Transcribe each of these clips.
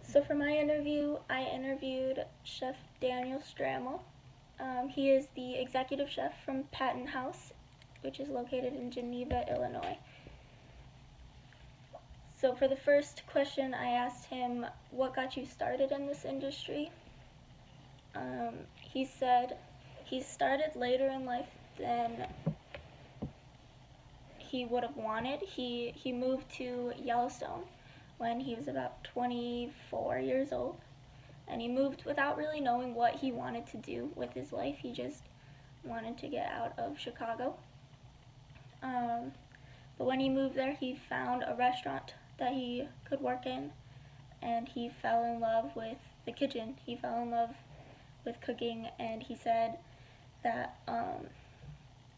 So for my interview, I interviewed Chef Daniel Strammel. He is the executive chef from Patton House, which is located in Geneva, Illinois. So for the first question, I asked him, what got you started in this industry? He said he started later in life than he would have wanted. He moved to Yellowstone when he was about 24 years old, and he moved without really knowing what he wanted to do with his life. He just wanted to get out of Chicago. But when he moved there, he found a restaurant that he could work in, and he fell in love with the kitchen. He fell in love with cooking, and he said that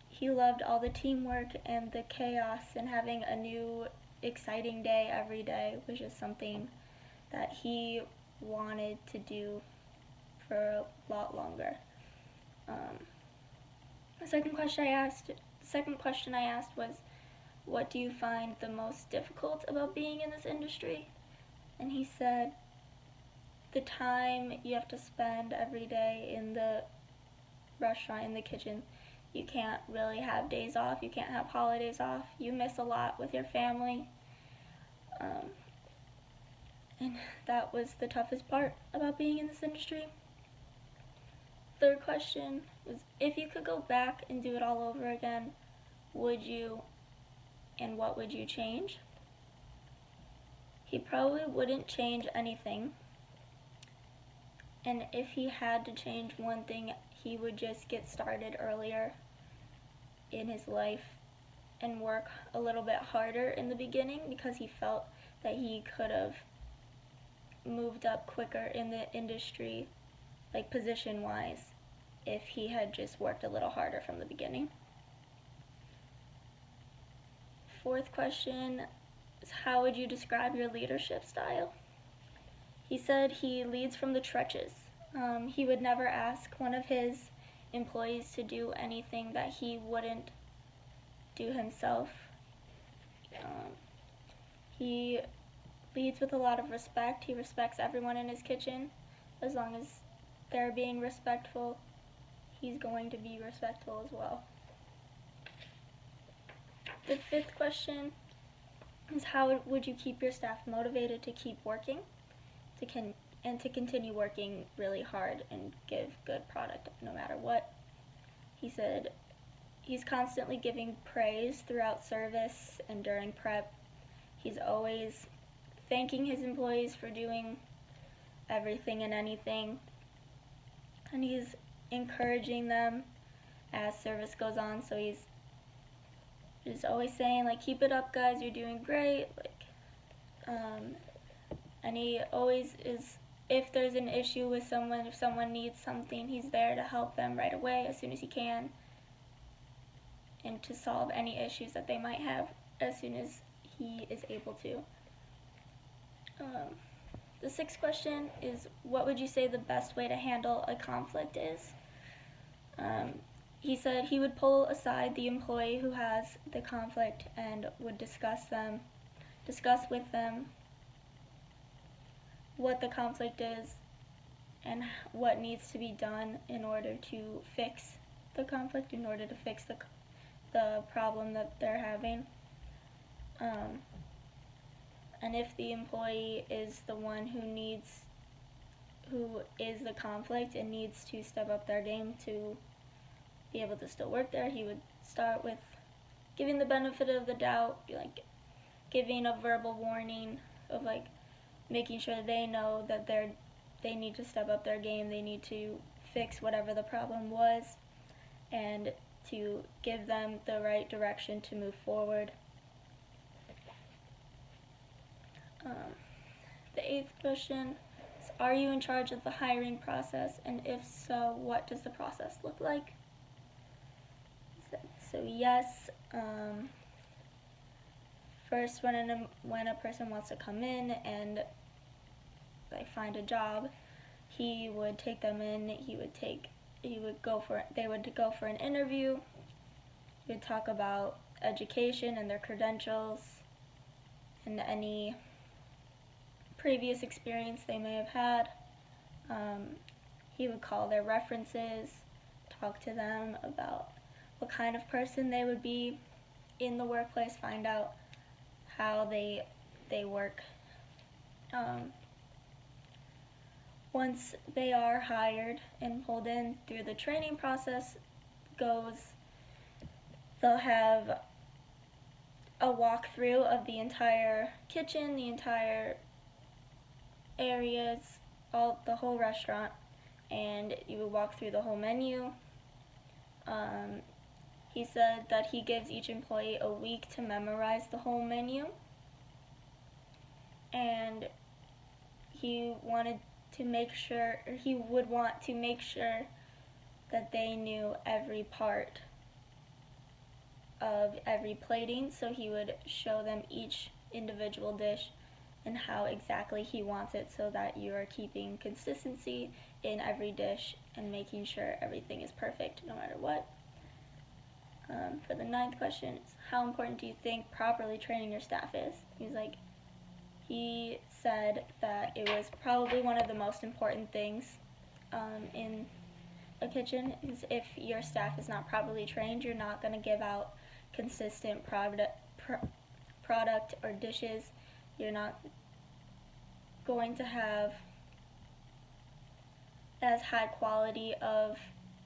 he loved all the teamwork and the chaos and having a new exciting day every day was just something that he wanted to do for a lot longer. The second question I asked was, what do you find the most difficult about being in this industry? And he said, the time you have to spend every day in the restaurant, in the kitchen. You can't really have days off. You can't have holidays off. You miss a lot with your family. And that was the toughest part about being in this industry. Third question was, if you could go back and do it all over again, would you, and what would you change? He probably wouldn't change anything. And if he had to change one thing, he would just get started earlier in his life and work a little bit harder in the beginning, because he felt that he could have moved up quicker in the industry, like position-wise, if he had just worked a little harder from the beginning. Fourth question is, how would you describe your leadership style? He said he leads from the trenches. He would never ask one of his employees to do anything that he wouldn't do himself. He leads with a lot of respect. He respects everyone in his kitchen. As long as they're being respectful, he's going to be respectful as well. The fifth question is, how would you keep your staff motivated to keep working and to continue working really hard and give good product no matter what? He said he's constantly giving praise throughout service and during prep. He's always thanking his employees for doing everything and anything, and he's encouraging them as service goes on. So he's just always saying, like, keep it up, guys, you're doing great. And he always is, if there's an issue with someone, if someone needs something, he's there to help them right away as soon as he can, and to solve any issues that they might have as soon as he is able to. The sixth question is, what would you say the best way to handle a conflict is? He said he would pull aside the employee who has the conflict and would discuss with them what the conflict is and what needs to be done in order to fix the conflict, in order to fix the problem that they're having. And if the employee is the one who is the conflict and needs to step up their game to be able to still work there, he would start with giving the benefit of the doubt, like giving a verbal warning of, like, making sure they know that they need to step up their game, they need to fix whatever the problem was, and to give them the right direction to move forward. The eighth question is, are you in charge of the hiring process, and if so, what does the process look like? So yes, first when a person wants to come in and like find a job, he would take them in, they would go for an interview. He would talk about education and their credentials and any previous experience they may have had. He would call their references, talk to them about what kind of person they would be in the workplace, find out how they work. Once they are hired and pulled in through the training process goes, they'll have a walkthrough of the entire kitchen, the entire areas, the whole restaurant, and you would walk through the whole menu. He said that he gives each employee a week to memorize the whole menu, and he would want to make sure that they knew every part of every plating, so he would show them each individual dish and how exactly he wants it, so that you are keeping consistency in every dish and making sure everything is perfect no matter what. For the 9th question, is how important do you think properly training your staff is? He said that it was probably one of the most important things in a kitchen, is if your staff is not properly trained, you're not going to give out consistent product or dishes. You're not going to have as high quality of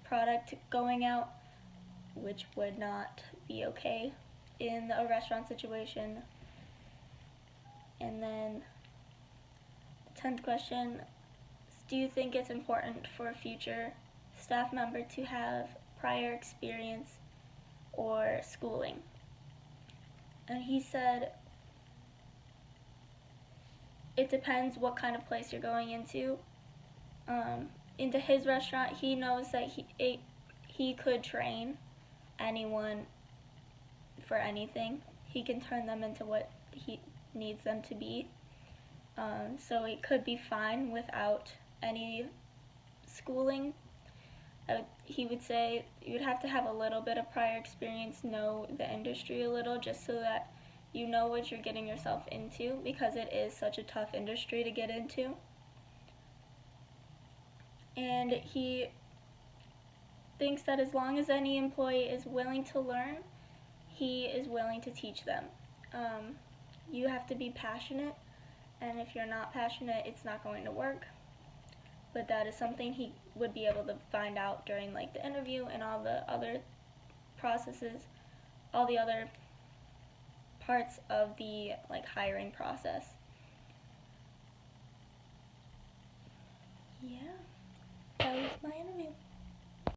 product going out, which would not be okay in a restaurant situation. And then 10th question, do you think it's important for a future staff member to have prior experience or schooling? And he said it depends what kind of place you're going into. Into his restaurant, he knows that he could train anyone for anything. He can turn them into what he needs them to be. So it could be fine without any schooling. He would say you'd have to have a little bit of prior experience, know the industry a little, just so that you know what you're getting yourself into, because it is such a tough industry to get into. And he thinks that as long as any employee is willing to learn, he is willing to teach them. You have to be passionate, and if you're not passionate, it's not going to work. But that is something he would be able to find out during the interview and all the other processes, all the other parts of the hiring process. Yeah.